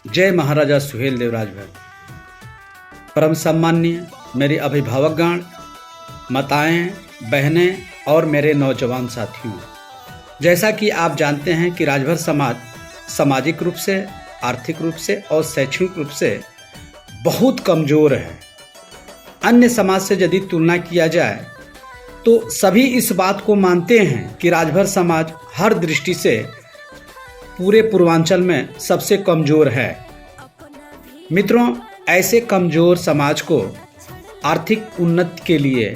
जय महाराजा सुहेलदेव राजभर। परम सम्माननीय मेरे अभिभावकगण, माताएं, बहनें और मेरे नौजवान साथियों, जैसा कि आप जानते हैं कि राजभर समाज सामाजिक रूप से, आर्थिक रूप से और शैक्षणिक रूप से बहुत कमज़ोर है। अन्य समाज से यदि तुलना किया जाए तो सभी इस बात को मानते हैं कि राजभर समाज हर दृष्टि से पूरे पूर्वांचल में सबसे कमज़ोर है। मित्रों, ऐसे कमज़ोर समाज को आर्थिक उन्नति के लिए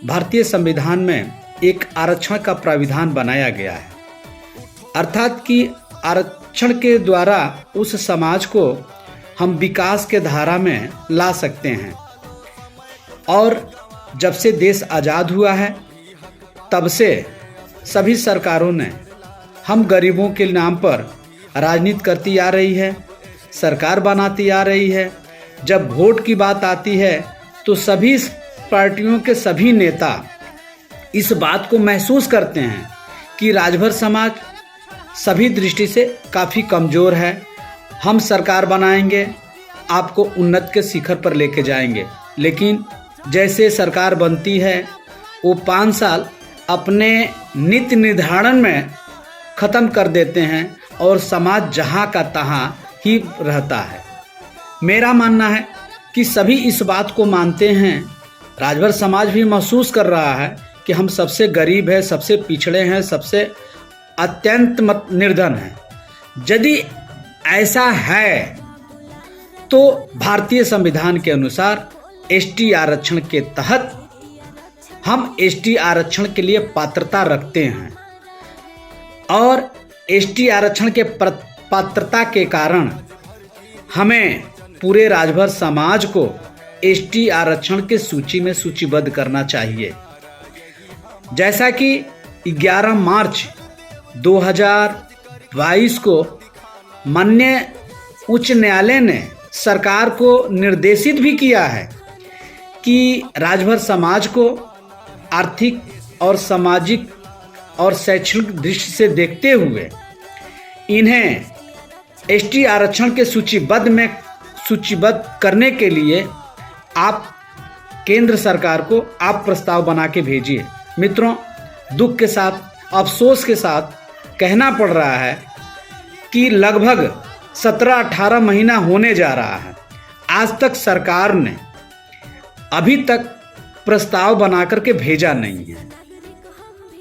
भारतीय संविधान में एक आरक्षण का प्राविधान बनाया गया है, अर्थात कि आरक्षण के द्वारा उस समाज को हम विकास के धारा में ला सकते हैं। और जब से देश आज़ाद हुआ है तब से सभी सरकारों ने हम गरीबों के नाम पर राजनीति करती आ रही है, सरकार बनाती आ रही है। जब वोट की बात आती है तो सभी पार्टियों के सभी नेता इस बात को महसूस करते हैं कि राजभर समाज सभी दृष्टि से काफ़ी कमज़ोर है। हम सरकार बनाएंगे, आपको उन्नति के शिखर पर लेके जाएंगे। लेकिन जैसे सरकार बनती है वो 5 साल अपने नीति निर्धारण में ख़त्म कर देते हैं और समाज जहाँ का तहाँ ही रहता है। मेरा मानना है कि सभी इस बात को मानते हैं, राजभर समाज भी महसूस कर रहा है कि हम सबसे गरीब है, सबसे पिछड़े हैं, सबसे अत्यंत निर्धन हैं। यदि ऐसा है तो भारतीय संविधान के अनुसार एसटी आरक्षण के तहत हम एसटी आरक्षण के लिए पात्रता रखते हैं और एसटी आरक्षण के पात्रता के कारण हमें पूरे राजभर समाज को एसटी आरक्षण के सूची में सूचीबद्ध करना चाहिए। जैसा कि 11 मार्च 2022 को माननीय उच्च न्यायालय ने सरकार को निर्देशित भी किया है कि राजभर समाज को आर्थिक और सामाजिक और शैक्षणिक दृष्टि से देखते हुए इन्हें एसटी आरक्षण के सूचीबद्ध करने के लिए आप केंद्र सरकार को आप प्रस्ताव बना के भेजिए। मित्रों, दुख के साथ, अफसोस के साथ कहना पड़ रहा है कि लगभग 17-18 महीना होने जा रहा है, आज तक सरकार ने अभी तक प्रस्ताव बना करके भेजा नहीं है।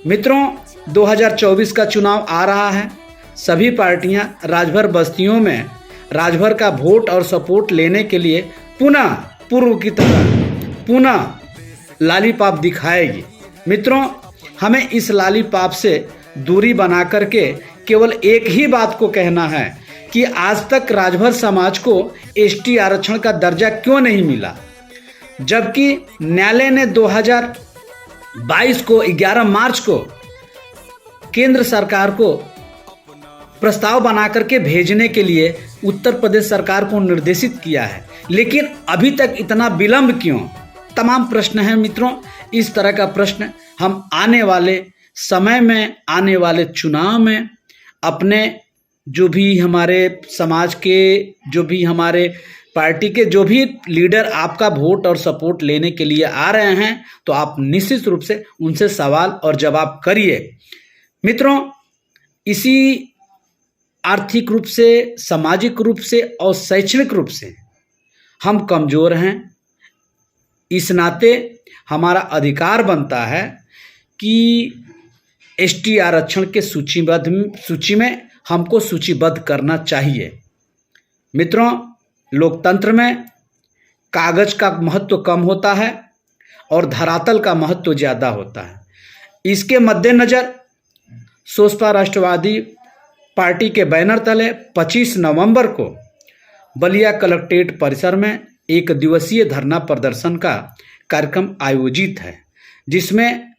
मित्रों, 2024 का चुनाव आ रहा है। सभी पार्टियां राजभर बस्तियों में राजभर का वोट और सपोर्ट लेने के लिए पुनः पूर्व की तरह लालीपाप दिखाएगी। मित्रों, हमें इस लालीपाप से दूरी बना करके केवल एक ही बात को कहना है कि आज तक राजभर समाज को एसटी आरक्षण का दर्जा क्यों नहीं मिला, जबकि न्यायालय ने 2022 को 11 मार्च को केंद्र सरकार को प्रस्ताव बना करके भेजने के लिए उत्तर प्रदेश सरकार को निर्देशित किया है। लेकिन अभी तक इतना विलंब क्यों? तमाम प्रश्न हैं मित्रों। इस तरह का प्रश्न हम आने वाले समय में, आने वाले चुनाव में अपने जो भी हमारे समाज के, जो भी हमारे पार्टी के जो भी लीडर आपका वोट और सपोर्ट लेने के लिए आ रहे हैं तो आप निश्चित रूप से उनसे सवाल और जवाब करिए। मित्रों, इसी आर्थिक रूप से, सामाजिक रूप से और शैक्षणिक रूप से हम कमज़ोर हैं। इस नाते हमारा अधिकार बनता है कि एसटी आरक्षण के सूची में हमको सूचीबद्ध करना चाहिए। मित्रों, लोकतंत्र में कागज का महत्व कम होता है और धरातल का महत्व ज़्यादा होता है। इसके मद्देनज़र सोसपा राष्ट्रवादी पार्टी के बैनर तले 25 नवंबर को बलिया कलेक्ट्रेट परिसर में 1 दिवसीय धरना प्रदर्शन का कार्यक्रम आयोजित है, जिसमें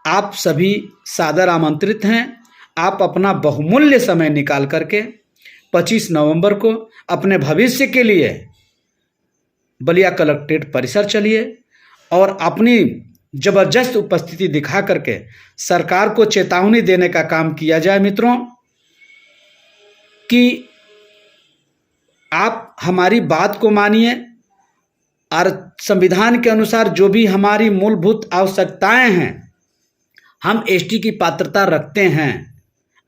आप सभी सादर आमंत्रित हैं। आप अपना बहुमूल्य समय निकाल करके 25 नवंबर को अपने भविष्य के लिए बलिया कलेक्ट्रेट परिसर चलिए और अपनी ज़बरदस्त उपस्थिति दिखा करके सरकार को चेतावनी देने का काम किया जाए। मित्रों, कि आप हमारी बात को मानिए और संविधान के अनुसार जो भी हमारी मूलभूत आवश्यकताएं हैं, हम एसटी की पात्रता रखते हैं,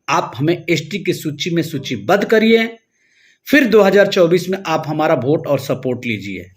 आप हमें एसटी की सूची में सूचीबद्ध करिए, फिर 2024 में आप हमारा वोट और सपोर्ट लीजिए।